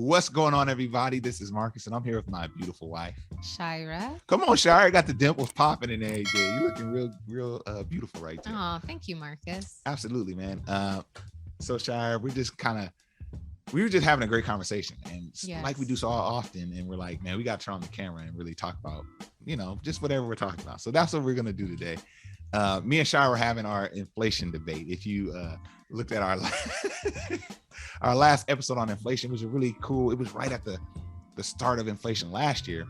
What's going on, everybody? This is Marcus, and I'm here with my beautiful wife, Shira. Come on, Shira. Got the dimples popping in there. You looking real beautiful right there. Oh, thank you, Marcus. Absolutely, man. So Shira, we were just having a great conversation, and like we do so often, and we're like, man, we got to turn on the camera and really talk about, just whatever we're talking about. So that's what we're gonna do today. Me and Shira were having our inflation debate. If you looked at our our last episode on inflation, was really cool. It was right at the start of inflation last year.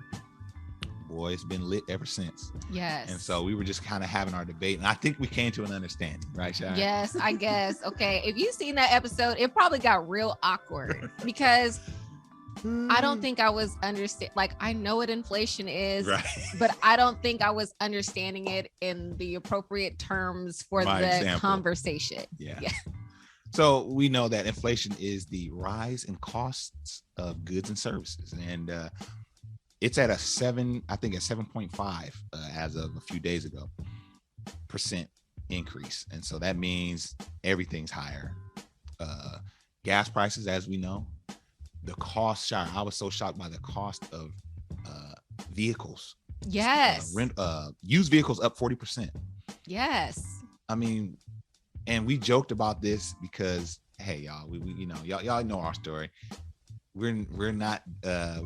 Boy, it's been lit ever since. Yes. And so we were just kind of having our debate, and I think we came to an understanding, right, Shai? Yes, I guess. Okay, if you've seen that episode, it probably got real awkward because I don't think I was like, I know what inflation is, right, but I don't think I was understanding it in the appropriate terms for the conversation. Yeah. So we know that inflation is the rise in costs of goods and services, and it's at a 7.5 as of a few days ago % increase, and so that means everything's higher. Gas prices, as we know, the cost. I was so shocked by the cost of vehicles. Yes. Used vehicles up 40%. Yes. I mean. And we joked about this because, hey, y'all, we y'all know our story. We're not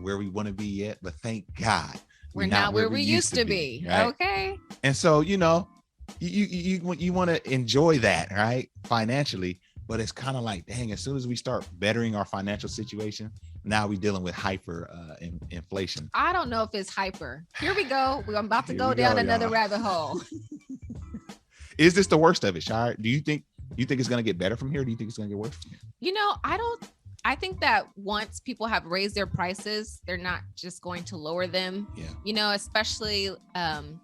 where we want to be yet, but thank God we're not where we used to be. Right? Okay. And so, you want to enjoy that, right, financially, but it's kind of like, dang, as soon as we start bettering our financial situation, now we're dealing with hyper inflation. I don't know if it's hyper. Here we go. We're about to go down another rabbit hole. Is this the worst of it, Shire? Do you think it's going to get better from here? Or do you think it's going to get worse from here? I think that once people have raised their prices, they're not just going to lower them. Yeah. Especially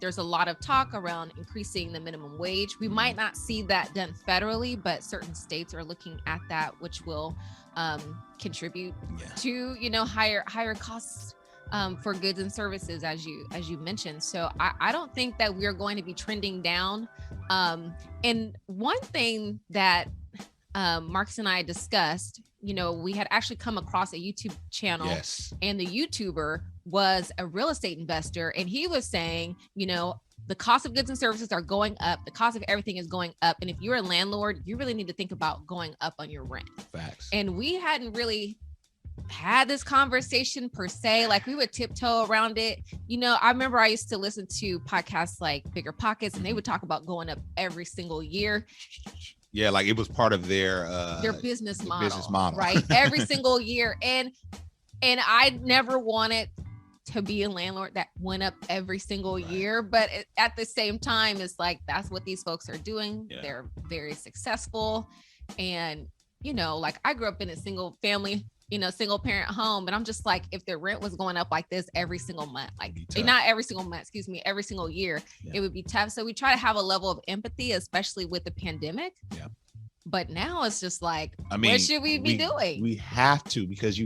there's a lot of talk around increasing the minimum wage. We might not see that done federally, but certain states are looking at that, which will contribute to, higher costs for goods and services, as you mentioned. So I don't think that we're going to be trending down. And one thing that Marcus and I discussed, we had actually come across a YouTube channel, and the YouTuber was a real estate investor, and he was saying, the cost of goods and services are going up. The cost of everything is going up. And if you're a landlord, you really need to think about going up on your rent. Facts. And we hadn't really had this conversation per se, like we would tiptoe around it. I remember I used to listen to podcasts like Bigger Pockets, and they would talk about going up every single year. Yeah, like it was part of their business model, right? Every single year. And I never wanted to be a landlord that went up every single year, but at the same time, it's like, that's what these folks are doing. Yeah. They're very successful. And, like I grew up in a single parent home, and I'm just like, if the rent was going up like this every single month, not every single month, every single year, it would be tough. So we try to have a level of empathy, especially with the pandemic. Yeah. But now it's just like, what should we be doing? We have to, because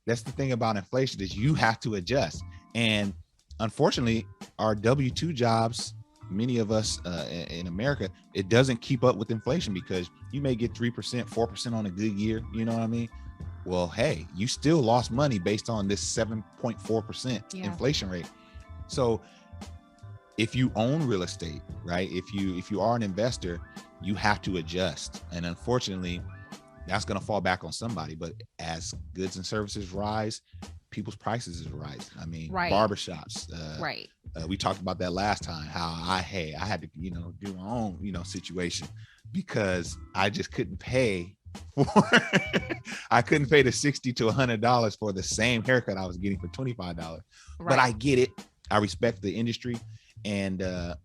that's the thing about inflation, is you have to adjust. And unfortunately, our W-2 jobs, many of us in America, it doesn't keep up with inflation, because you may get 3%, 4% on a good year. You know what I mean? Well, hey, you still lost money based on this 7.4% inflation rate. So if you own real estate, right, if you are an investor, you have to adjust. And unfortunately, that's going to fall back on somebody. But as goods and services rise, people's prices is rising. I mean, barbershops. Right. We talked about that last time, how I had to, do my own, situation, because I just couldn't pay I couldn't pay the $60 to $100 for the same haircut I was getting for $25. But I get it. I respect the industry. And, so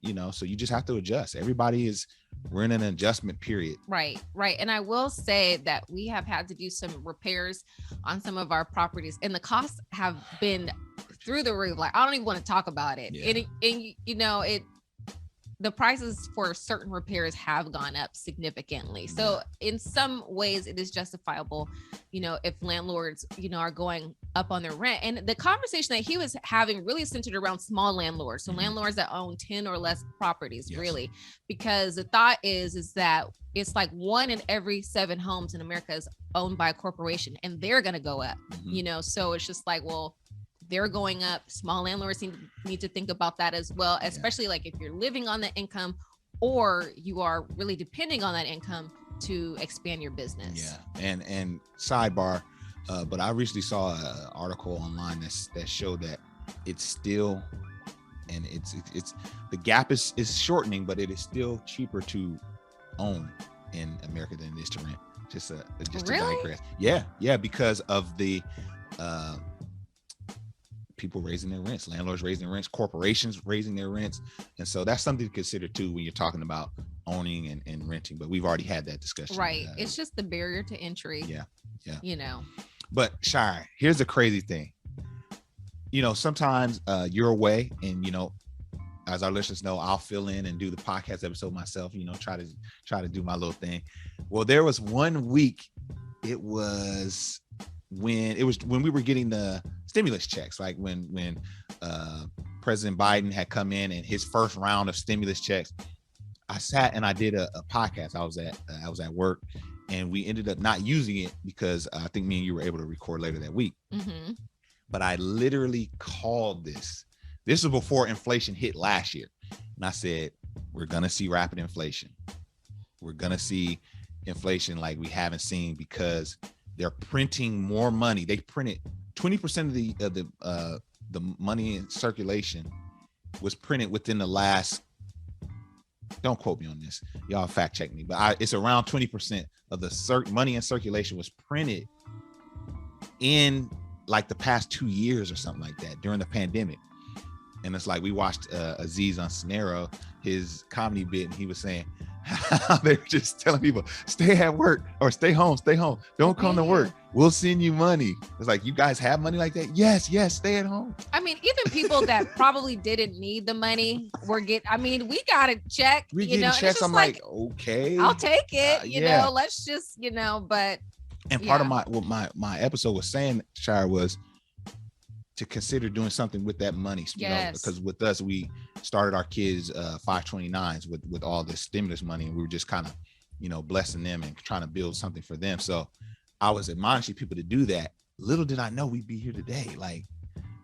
you just have to adjust. We're in an adjustment period. Right. And I will say that we have had to do some repairs on some of our properties, and the costs have been through the roof. Like, I don't even want to talk about it. Yeah. And the prices for certain repairs have gone up significantly. So in some ways it is justifiable, if landlords, are going up on their rent. And the conversation that he was having really centered around small landlords. So landlords that own 10 or less properties, really, because the thought is that it's like 1 in every 7 homes in America is owned by a corporation, and they're going to go up, so it's just like, well, they're going up. Small landlords need to think about that as well, especially like if you're living on the income or you are really depending on that income to expand your business. Yeah. And sidebar, but I recently saw an article online that showed that it's still, and it's the gap is shortening, but it is still cheaper to own in America than it is to rent. Just to digress. Yeah, because of the people raising their rents, landlords raising their rents, corporations raising their rents. And so that's something to consider too when you're talking about owning and renting. But we've already had that discussion. Right. It's just the barrier to entry. Yeah. But Shire, here's the crazy thing. Sometimes you're away, and as our listeners know, I'll fill in and do the podcast episode myself, try to do my little thing. Well, there was one week, it was when we were getting the stimulus checks, like when President Biden had come in and his first round of stimulus checks. I sat and I did a podcast. I was at work, and we ended up not using it because I think me and you were able to record later that week. But I literally called this. This was before inflation hit last year. And I said, we're going to see rapid inflation. We're going to see inflation like we haven't seen because they're printing more money. They printed 20% of the money in circulation was printed within the last, don't quote me on this, y'all fact check me, but it's around 20% of the money in circulation was printed in like the past 2 years or something like that during the pandemic. And it's like we watched Aziz Ansari, his comedy bit, and he was saying they were just telling people, stay at work or stay home. Don't come to work. We'll send you money. It's like, you guys have money like that? Yes, stay at home. I mean, even people that probably didn't need the money we got a check. We getting checks. I'm like, okay, I'll take it. Let's just, but. And part of my episode was saying, Shire, was to consider doing something with that money, because with us, we started our kids 529s with all this stimulus money, and we were just kind of, blessing them and trying to build something for them. So I was admonishing people to do that. Little did I know we'd be here today. Like,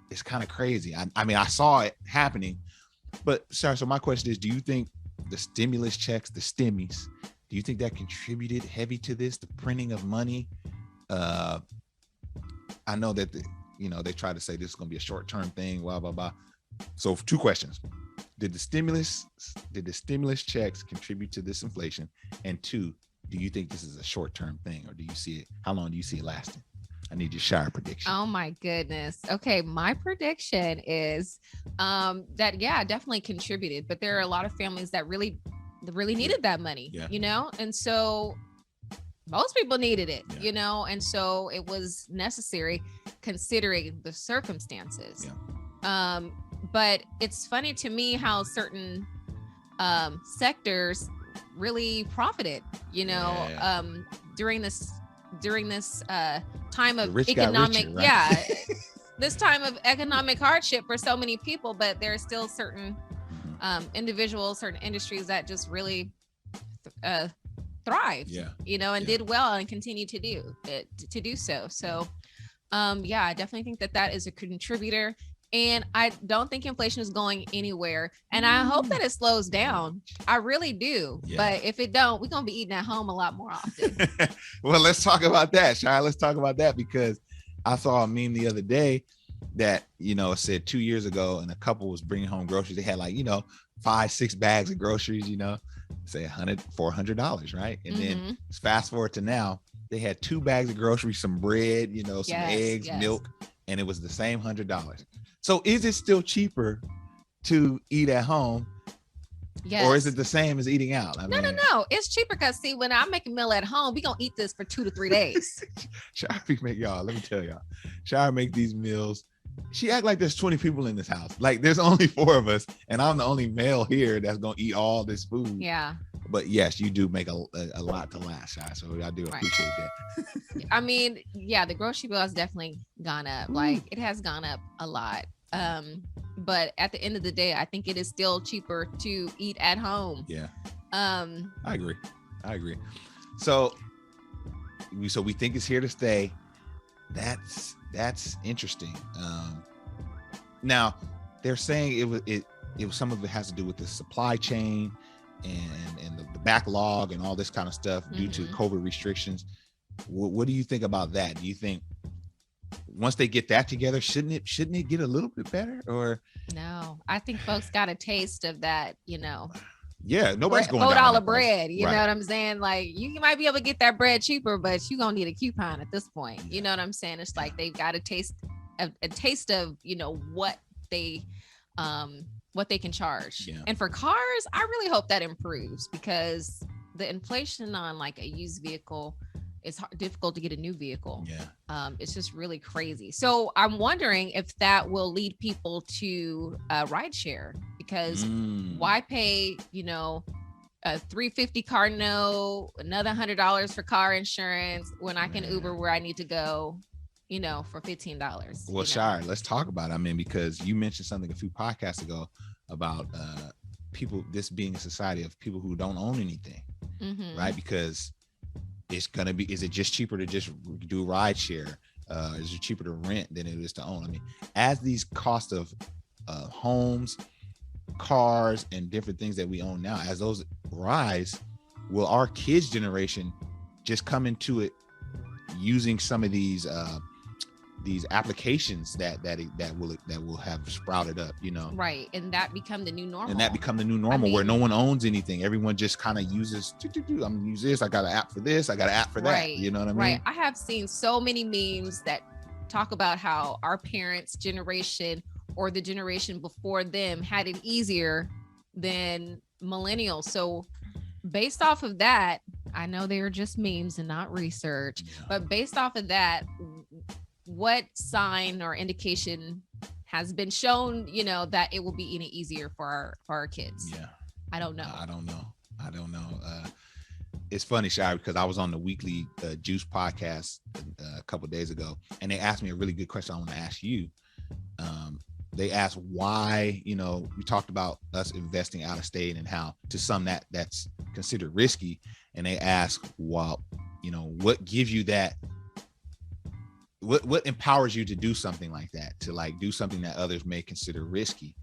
it's kind of crazy. I mean, I saw it happening, but sorry. So my question is, do you think the stimulus checks, the stimmies, do you think that contributed heavy to this, the printing of money? I know that they try to say this is going to be a short-term thing, blah, blah, blah. So 2 questions. Did the stimulus checks contribute to this inflation? And 2, do you think this is a short-term thing, or do you see it? How long do you see it lasting? I need your Shire prediction. Oh my goodness. Okay. My prediction is that, definitely contributed, but there are a lot of families that really needed that money, and so most people needed it, and so it was necessary considering the circumstances. But it's funny to me how certain sectors really profited, during this time of economic, richer, right? This time of economic hardship for so many people, but there are still certain individuals, certain industries that just really thrived, and did well and continue to do so. So, I definitely think that is a contributor. And I don't think inflation is going anywhere. And I hope that it slows down. I really do. Yeah. But if it don't, we're going to be eating at home a lot more often. Well, let's talk about that, Shire. Let's talk about that, because I saw a meme the other day that, it said 2 years ago, and a couple was bringing home groceries. They had 5-6 bags of groceries, say $400, right? And then fast forward to now, they had 2 bags of groceries, some bread, some eggs, milk, and it was the same $100. So is it still cheaper to eat at home? Yes. Or is it the same as eating out? No. It's cheaper because, see, when I make a meal at home, we're going to eat this for 2 to 3 days. Shire make these meals she act like there's 20 people in this house. Like there's only 4 of us, and I'm the only male here that's gonna eat all this food. Yeah. But yes, you do make a lot to last, Shy. So I do appreciate that. I mean, yeah, the grocery bill has definitely gone up. Like it has gone up a lot. But at the end of the day, I think it is still cheaper to eat at home. Yeah. I agree. So we think it's here to stay. That's interesting. Now they're saying it was some of it has to do with the supply chain and the backlog and all this kind of stuff due to COVID restrictions. What do you think about that? Do you think once they get that together, shouldn't it get a little bit better? Or no, I think folks got a taste of that, yeah, nobody's going $4 bread. You know what I'm saying? Like you might be able to get that bread cheaper, but you're gonna need a coupon at this point. You know what I'm saying? It's like they've got a taste of what they can charge. Yeah. And for cars, I really hope that improves, because the inflation on like a used vehicle, it's difficult to get a new vehicle. Yeah. It's just really crazy. So I'm wondering if that will lead people to rideshare, because why pay, a $350 car note, another $100 for car insurance when I can Uber where I need to go, for $15. Well, Shire, let's talk about it. I mean, because you mentioned something a few podcasts ago about people, this being a society of people who don't own anything, right? Because it's going to be, is it just cheaper to just do ride share? Is it cheaper to rent than it is to own? I mean, as these costs of homes, cars, and different things that we own now, as those rise, will our kids' generation just come into it using some of these applications that will have sprouted up, right? And that become the new normal. I mean, where no one owns anything. Everyone just kind of uses, I'm gonna use this, I got an app for this, I got an app for that. Right. You know what I mean? Right. I have seen so many memes that talk about how our parents' generation or the generation before them had it easier than millennials. So based off of that, I know they are just memes and not research, but based off of that, what sign or indication has been shown, that it will be any easier for our kids? Yeah. I don't know. It's funny, Shai, because I was on the weekly Juice podcast a couple of days ago, and they asked me a really good question I want to ask you. They asked why, we talked about us investing out of state and how to some that's considered risky. And they asked, well, what gives you that? What empowers you to do something like that, to like do something that others may consider risky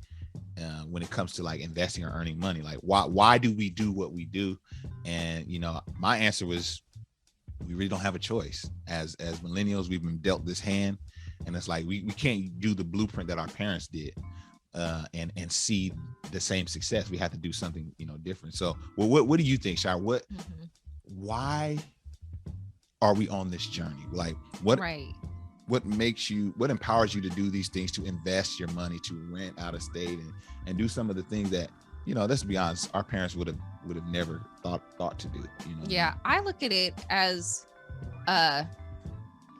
when it comes to like investing or earning money? Like why do we do what we do? And my answer was, we really don't have a choice. As millennials, we've been dealt this hand, and it's like we can't do the blueprint that our parents did and see the same success. We have to do something different. So what do you think, Shai? Why are we on this journey? Like what empowers you to do these things, to invest your money, to rent out of state and do some of the things that, let's be honest, our parents would have never thought to do, Yeah. I look at it as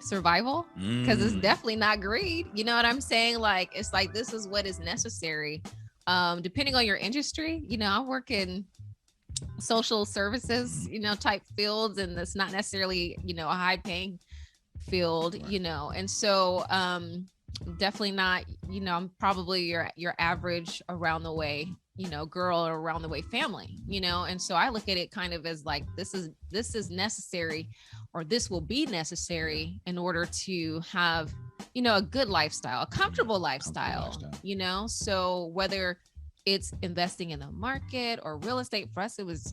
survival, because it's definitely not greed. You know what I'm saying? Like, it's like, this is what is necessary. Depending on your industry, I work in social services, type fields, and that's not necessarily, a high paying field, right. And so definitely not, I'm probably your average around the way, girl, or around the way family, and so I look at it kind of as like, this is necessary, or this will be necessary in order to have, a good lifestyle, a comfortable lifestyle. So whether it's investing in the market or real estate, for us, it was,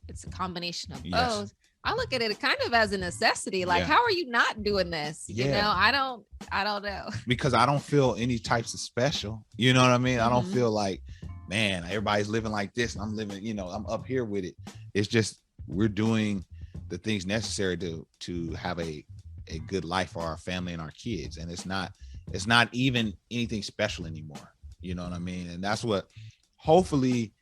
it's a combination of both. I look at it kind of as a necessity. Like, how are you not doing this? I don't know. Because I don't feel any types of special. You know what I mean? I don't feel like, man, everybody's living like this, and I'm living, I'm up here with it. It's just, we're doing the things necessary to have a good life for our family and our kids. And it's not even anything special anymore. You know what I mean? And that's what hopefully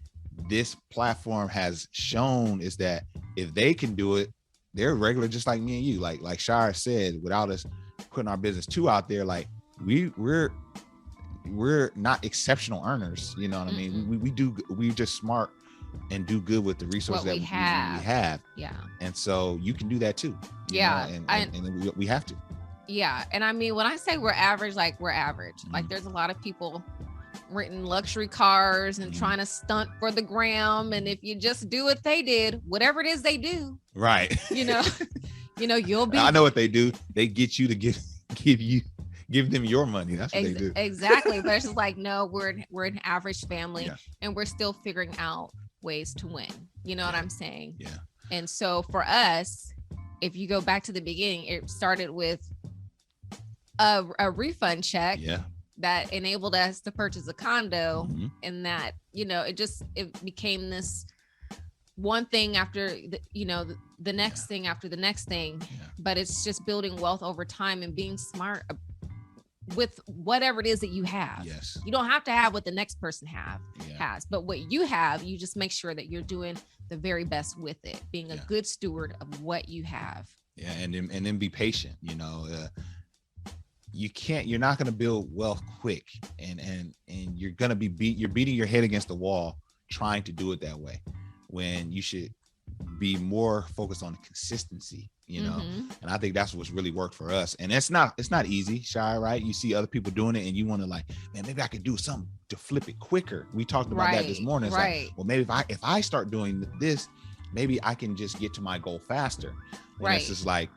this platform has shown, is that if they can do it, they're regular, just like me and you. Like Shire said, without us putting our business too out there, like we're not exceptional earners. You know what I mean? We just smart and do good with the resources that we have. Yeah. And so you can do that too. Yeah. And we have to. Yeah. And I mean, when I say we're average, like we're average, Mm-hmm. like there's a lot of people renting luxury cars and trying to stunt for the gram. And if you just do what they did, whatever it is they do, right. You'll be. I know what they do. They get you to give them your money. That's what they do. Exactly. But it's just like, no, we're an average family, Yeah. and we're still figuring out ways to win. You know what I'm saying? Yeah. And so for us, if you go back to the beginning, it started with a refund check. Yeah. That enabled us to purchase a condo, Mm-hmm. and that, it became this one thing after the next thing after the next thing. Yeah. But it's just building wealth over time and being smart with whatever it is that you have. Yes. You don't have to have what the next person Yeah. has, but what you have, you just make sure that you're doing the very best with it, being a good steward of what you have. Yeah. And then be patient, you're not going to build wealth quick, and you're going to you're beating your head against the wall trying to do it that way, when you should be more focused on consistency, Mm-hmm. And I think that's what's really worked for us. And it's not easy, Shy, right? You see other people doing it and you want to, like, man, maybe I could do something to flip it quicker. We talked about that this morning. It's like, well, maybe if I start doing this, maybe I can just get to my goal faster. And it's just like,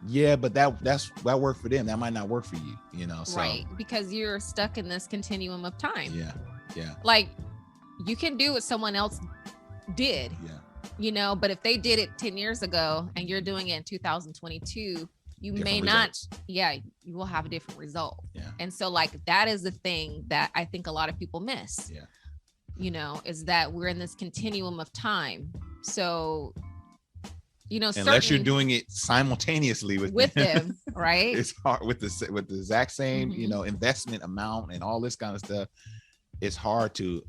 yeah, but that worked for them. That might not work for you, So. Right. Because you're stuck in this continuum of time. Yeah. Yeah. Like, you can do what someone else did. Yeah. But if they did it 10 years ago and you're doing it in 2022, you may not, you will have a different result. Yeah. And so, like, that is the thing that I think a lot of people miss, is that we're in this continuum of time. So, unless you're doing it simultaneously with them, right? It's hard with the exact same, investment amount and all this kind of stuff. It's hard to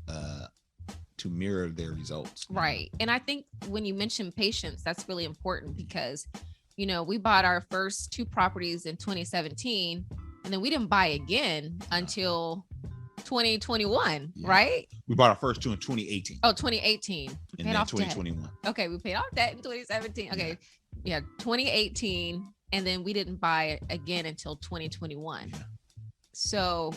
mirror their results. Right. And I think when you mention patience, that's really important because, we bought our first 2 properties in 2017, and then we didn't buy again until 2021, right? We bought our first 2 in 2018. Oh, 2018. And then 2021. Debt. Okay, we paid off debt in 2017. Okay. Yeah, 2018. And then we didn't buy it again until 2021. Yeah. So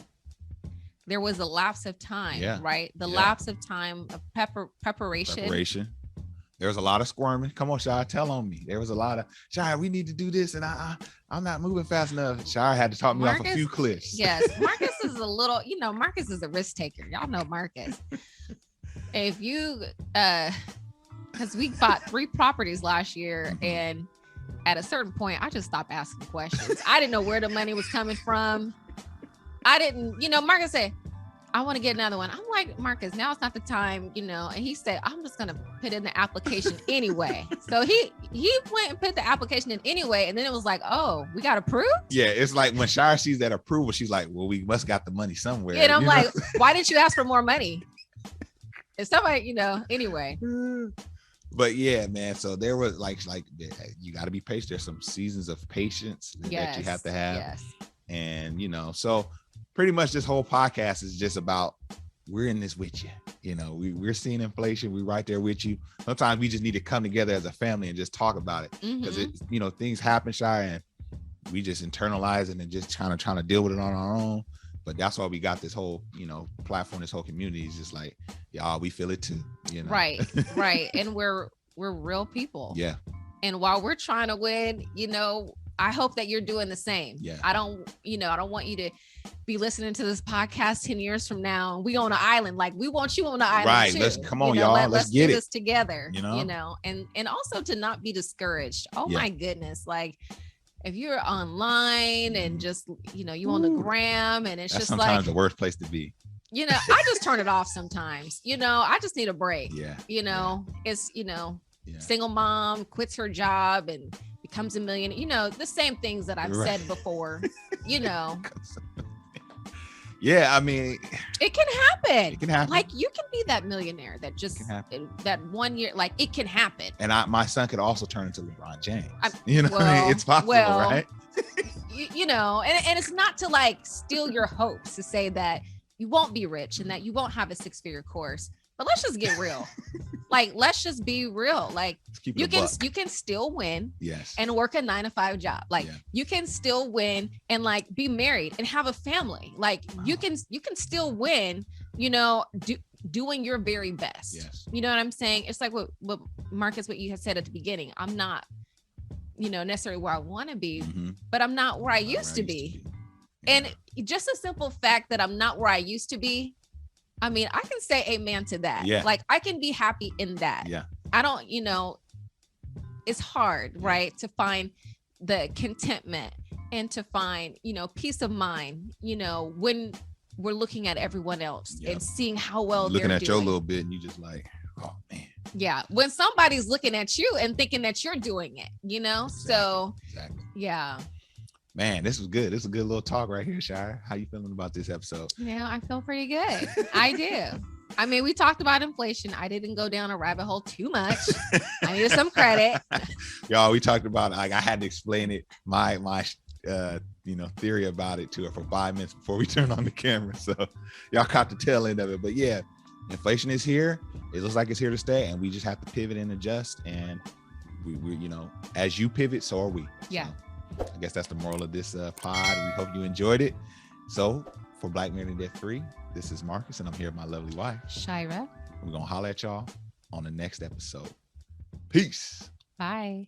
there was a lapse of time, right? The lapse of time of preparation. There was a lot of squirming. Come on, Shai, tell on me. There was a lot of, Shai, we need to do this, and I'm not moving fast enough. Shai had to talk me off a few cliffs. Yes, Marcus is a little, Marcus is a risk taker. Y'all know Marcus. If you, because we bought 3 properties last year, and at a certain point, I just stopped asking questions. I didn't know where the money was coming from. I didn't, Marcus said, I want to get another one. I'm like, Marcus, now it's not the time, and he said, I'm just going to put in the application anyway. So he went and put the application in anyway. And then it was like, oh, we got approved? Yeah. It's like when Shire sees that approval, she's like, well, we must got the money somewhere. And I'm like, why didn't you ask for more money? And somebody, anyway. But yeah, man. So there was like you got to be patient. There's some seasons of patience that you have to have. Yes. And, so pretty much this whole podcast is just about, we're in this with you. We're seeing inflation. We're right there with you. Sometimes we just need to come together as a family and just talk about it, because things happen, Shy, and we just internalize it and just trying to deal with it on our own. But that's why we got this whole, platform, this whole community is just like, y'all, we feel it too, Right. Right. And we're real people. Yeah. And while we're trying to win, I hope that you're doing the same. Yeah. I don't want you to be listening to this podcast 10 years from now and we on an island. Like, we want you on the island. Right. Too. Come on, y'all. Let's get do it. This together, and also to not be discouraged. Oh my goodness. Like, if you're online and just, you on the gram, and it's That's just sometimes like the worst place to be. I just turn it off sometimes. I just need a break. Yeah. It's, single mom quits her job and becomes a millionaire, the same things that I've said before, Yeah, I mean, it can happen. It can happen. Like, you can be that millionaire that just that 1 year, like, it can happen. And my son could also turn into LeBron James. It's possible, right? you know, and it's not to like steal your hopes to say that you won't be rich and that you won't have a 6-figure course, but let's just get real. Like, let's just be real. Like, you can still win, yes, and work a 9-to-5 job. Like, you can still win and like be married and have a family. Like, you can still win, you know, doing your very best. Yes. You know what I'm saying? It's like what Marcus, what you had said at the beginning. I'm not, you know, necessarily where I want to be, but I'm not where I used to be. Yeah. And just a simple fact that I'm not where I used to be, I mean, I can say amen to that. Yeah. Like, I can be happy in that. Yeah. I don't, you know, it's hard, right, to find the contentment and to find, you know, peace of mind, you know, when we're looking at everyone else and seeing how well looking they're at doing. your little bit and you just like, oh man. Yeah. When somebody's looking at you and thinking that you're doing it, you know? Exactly. So yeah. Man, this was good. This is a good little talk right here, Shire. How you feeling about this episode? Yeah, I feel pretty good. I do. I mean, we talked about inflation. I didn't go down a rabbit hole too much. I needed some credit. Y'all, we talked about, like, I had to explain it, my you know, theory about it to her for 5 minutes before we turned on the camera. So y'all caught the tail end of it. But yeah, inflation is here. It looks like it's here to stay, and we just have to pivot and adjust. And we you know, as you pivot, so are we. Yeah. So I guess that's the moral of this pod. We hope you enjoyed it. So for Black Married and Debt Free, this is Marcus, and I'm here with my lovely wife, Shira. We're going to holler at y'all on the next episode. Peace. Bye.